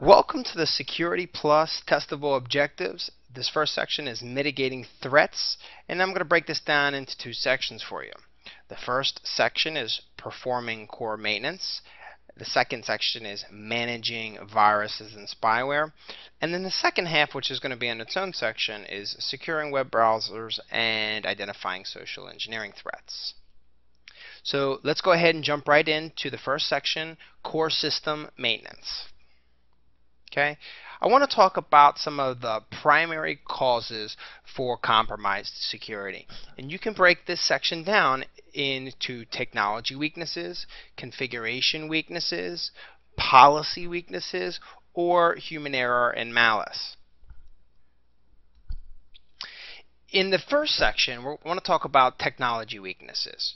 Welcome to the Security Plus Testable Objectives. This first section is mitigating threats, and I'm going to break this down into two sections for you. The first section is performing core maintenance. The second section is managing viruses and spyware. And then the second half, which is going to be in its own section, is securing web browsers and identifying social engineering threats. So let's go ahead and jump right into the first section, core system maintenance. Okay, I want to talk about some of the primary causes for compromised security. And you can break this section down into technology weaknesses, configuration weaknesses, policy weaknesses, or human error and malice. In the first section, we want to talk about technology weaknesses.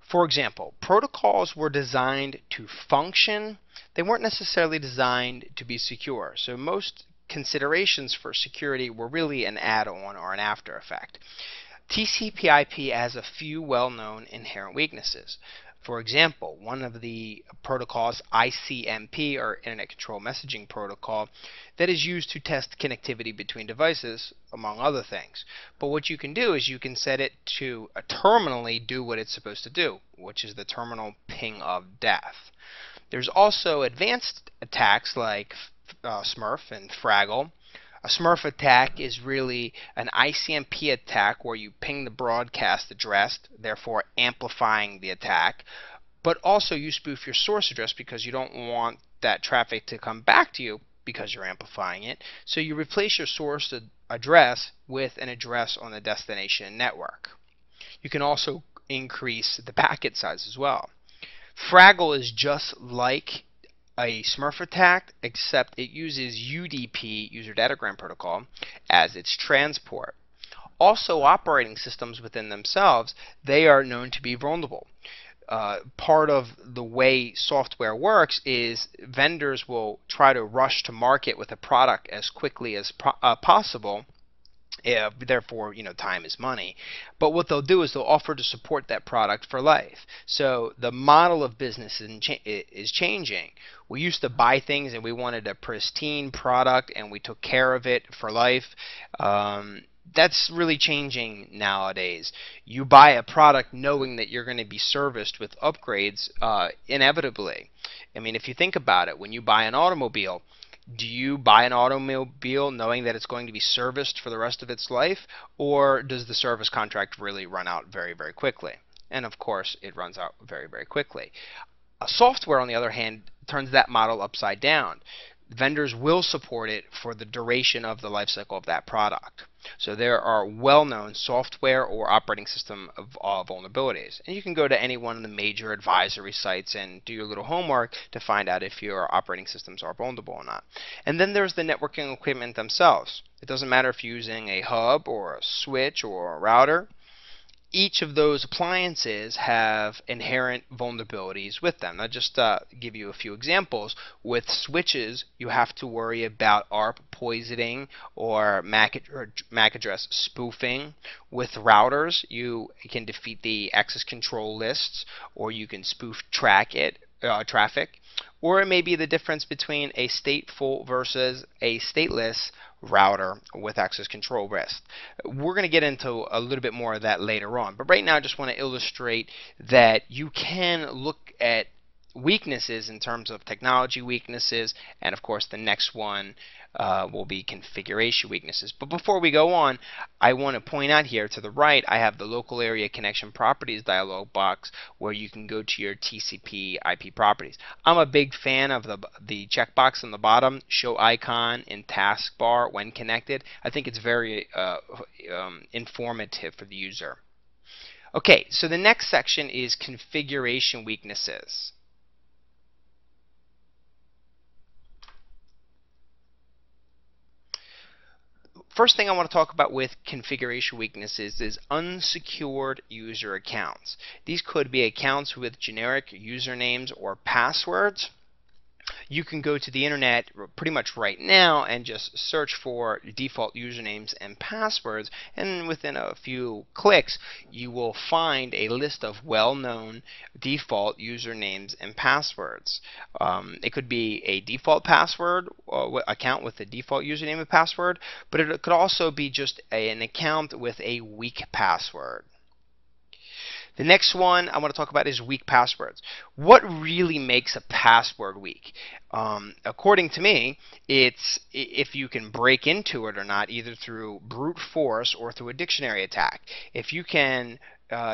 For example, protocols were designed to function. They weren't necessarily designed to be secure. So most considerations for security were really an add-on or an after effect. TCP/IP has a few well-known inherent weaknesses. For example, one of the protocols, ICMP, or Internet Control Messaging Protocol, that is used to test connectivity between devices, among other things. But what you can do is you can set it to terminally do what it's supposed to do, which is the terminal ping of death. There's also advanced attacks like Smurf and Fraggle. A Smurf attack is really an ICMP attack where you ping the broadcast address, therefore amplifying the attack, but also you spoof your source address because you don't want that traffic to come back to you because you're amplifying it. So you replace your source address with an address on the destination network. You can also increase the packet size as well. Fraggle is just like a Smurf attack, except it uses UDP, User Datagram Protocol, as its transport. Also, operating systems within themselves, they are known to be vulnerable. Part of the way software works is vendors will try to rush to market with a product as quickly as possible. Therefore, time is money. But what they'll do is they'll offer to support that product for life. So the model of business is changing. We used to buy things and we wanted a pristine product and we took care of it for life. That's really changing nowadays. You buy a product knowing that you're going to be serviced with upgrades inevitably. I mean, if you think about it, when you buy an automobile, do you buy an automobile knowing that it's going to be serviced for the rest of its life, or does the service contract really run out very, very quickly? And of course, it runs out very, very quickly. Software, on the other hand, turns that model upside down. Vendors will support it for the duration of the life cycle of that product. So there are well-known software or operating system vulnerabilities. And you can go to any one of the major advisory sites and do your little homework to find out if your operating systems are vulnerable or not. And then there's the networking equipment themselves. It doesn't matter if you're using a hub or a switch or a router. Each of those appliances have inherent vulnerabilities with them. I'll just give you a few examples. With switches, you have to worry about ARP poisoning or MAC address spoofing. With routers, you can defeat the access control lists, or you can spoof traffic. Or it may be the difference between a stateful versus a stateless router with access control risk. We're going to get into a little bit more of that later on, but right now I just want to illustrate that you can look at weaknesses in terms of technology weaknesses, and of course the next one will be configuration weaknesses. But before we go on, I want to point out here to the right I have the local area connection properties dialog box where you can go to your TCP IP properties. I'm a big fan of the checkbox on the bottom, show icon in taskbar when connected. I think it's very informative for the user. Okay, so the next section is configuration weaknesses. First thing I want to talk about with configuration weaknesses is unsecured user accounts. These could be accounts with generic usernames or passwords. You can go to the internet pretty much right now and just search for default usernames and passwords, and within a few clicks you will find a list of well-known default usernames and passwords. It could be a default password account with a default username and password, but it could also be just an account with a weak password. The next one I want to talk about is weak passwords. What really makes a password weak? According to me, it's if you can break into it or not, either through brute force or through a dictionary attack. If you can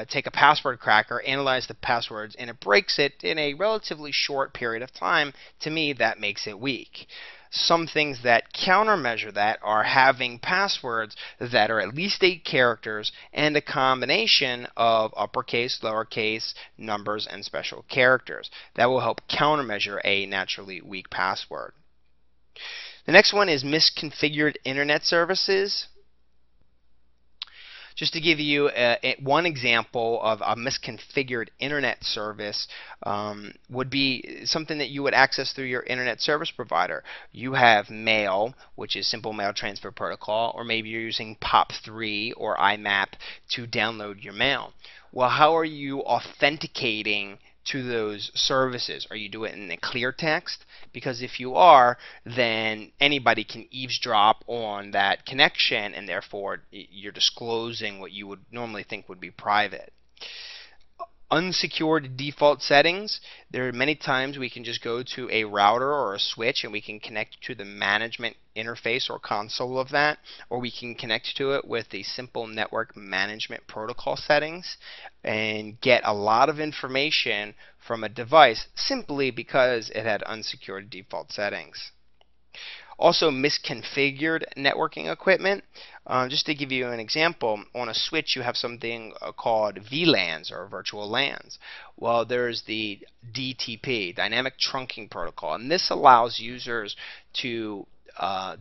take a password cracker, analyze the passwords, and it breaks it in a relatively short period of time, to me that makes it weak. Some things that countermeasure that are having passwords that are at least 8 characters and a combination of uppercase, lowercase, numbers, and special characters. That will help countermeasure a naturally weak password. The next one is misconfigured internet services. Just to give you one example of a misconfigured internet service would be something that you would access through your internet service provider. You have mail, which is Simple Mail Transfer Protocol, or maybe you're using POP3 or IMAP to download your mail. Well, how are you authenticating to those services? Are you doing it in a clear text? Because if you are, then anybody can eavesdrop on that connection, and therefore you're disclosing what you would normally think would be private. Unsecured default settings. There are many times we can just go to a router or a switch and we can connect to the management interface or console of that, or we can connect to it with the simple network management protocol settings and get a lot of information from a device simply because it had unsecured default settings. Also, misconfigured networking equipment. Just to give you an example, on a switch you have something called VLANs, or virtual LANs. Well, there's the DTP, Dynamic Trunking Protocol, and this allows users to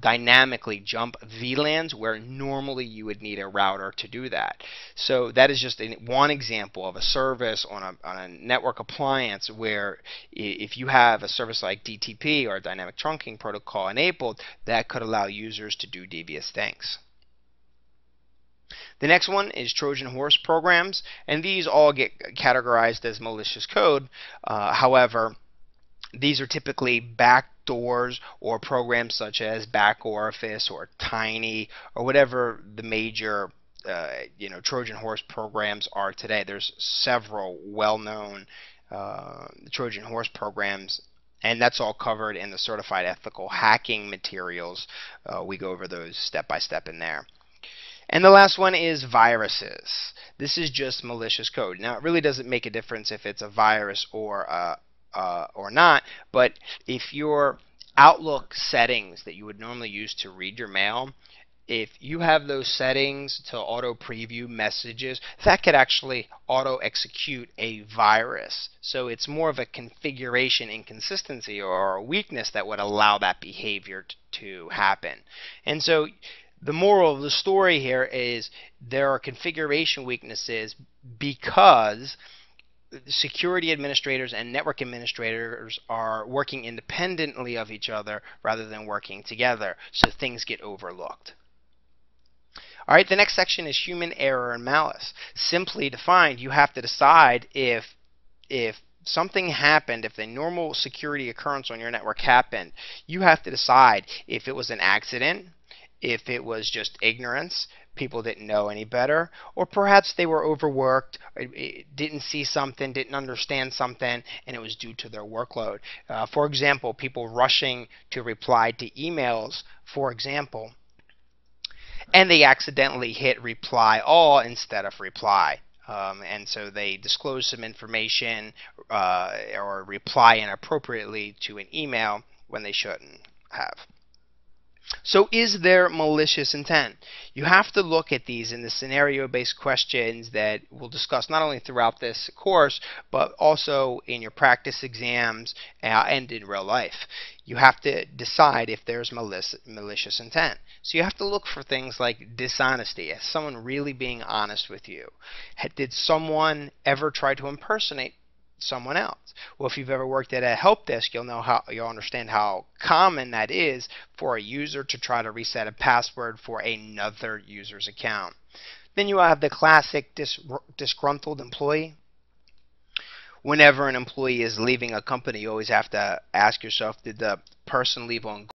dynamically jump VLANs where normally you would need a router to do that. So that is just one example of a service on a network appliance where if you have a service like DTP or Dynamic Trunking Protocol enabled, that could allow users to do devious things. The next one is Trojan horse programs, and these all get categorized as malicious code. However, these are typically backdoors or programs such as Backorifice or Tiny or whatever the major Trojan horse programs are today. There's several well-known Trojan horse programs, and that's all covered in the Certified Ethical Hacking materials. We go over those step by step in there. And the last one is viruses. This is just malicious code. Now, it really doesn't make a difference if it's a virus or not, but if your Outlook settings that you would normally use to read your mail, if you have those settings to auto preview messages, that could actually auto execute a virus. So it's more of a configuration inconsistency or a weakness that would allow that behavior to happen. And so the moral of the story here is there are configuration weaknesses because security administrators and network administrators are working independently of each other rather than working together, so things get overlooked. Alright, the next section is human error and malice. Simply defined, you have to decide if something happened, if a normal security occurrence on your network happened, you have to decide if it was an accident, if it was just ignorance, people didn't know any better, or perhaps they were overworked, didn't see something, didn't understand something, and it was due to their workload. For example, people rushing to reply to emails, for example, and they accidentally hit reply all instead of reply. And so they disclose some information or reply inappropriately to an email when they shouldn't have. So is there malicious intent? You have to look at these in the scenario-based questions that we'll discuss not only throughout this course, but also in your practice exams and in real life. You have to decide if there's malicious intent. So you have to look for things like dishonesty. Is someone really being honest with you? Did someone ever try to impersonate someone else. Well, if you've ever worked at a help desk, you'll understand how common that is for a user to try to reset a password for another user's account. Then you have the classic disgruntled employee. Whenever an employee is leaving a company, you always have to ask yourself, did the person leave on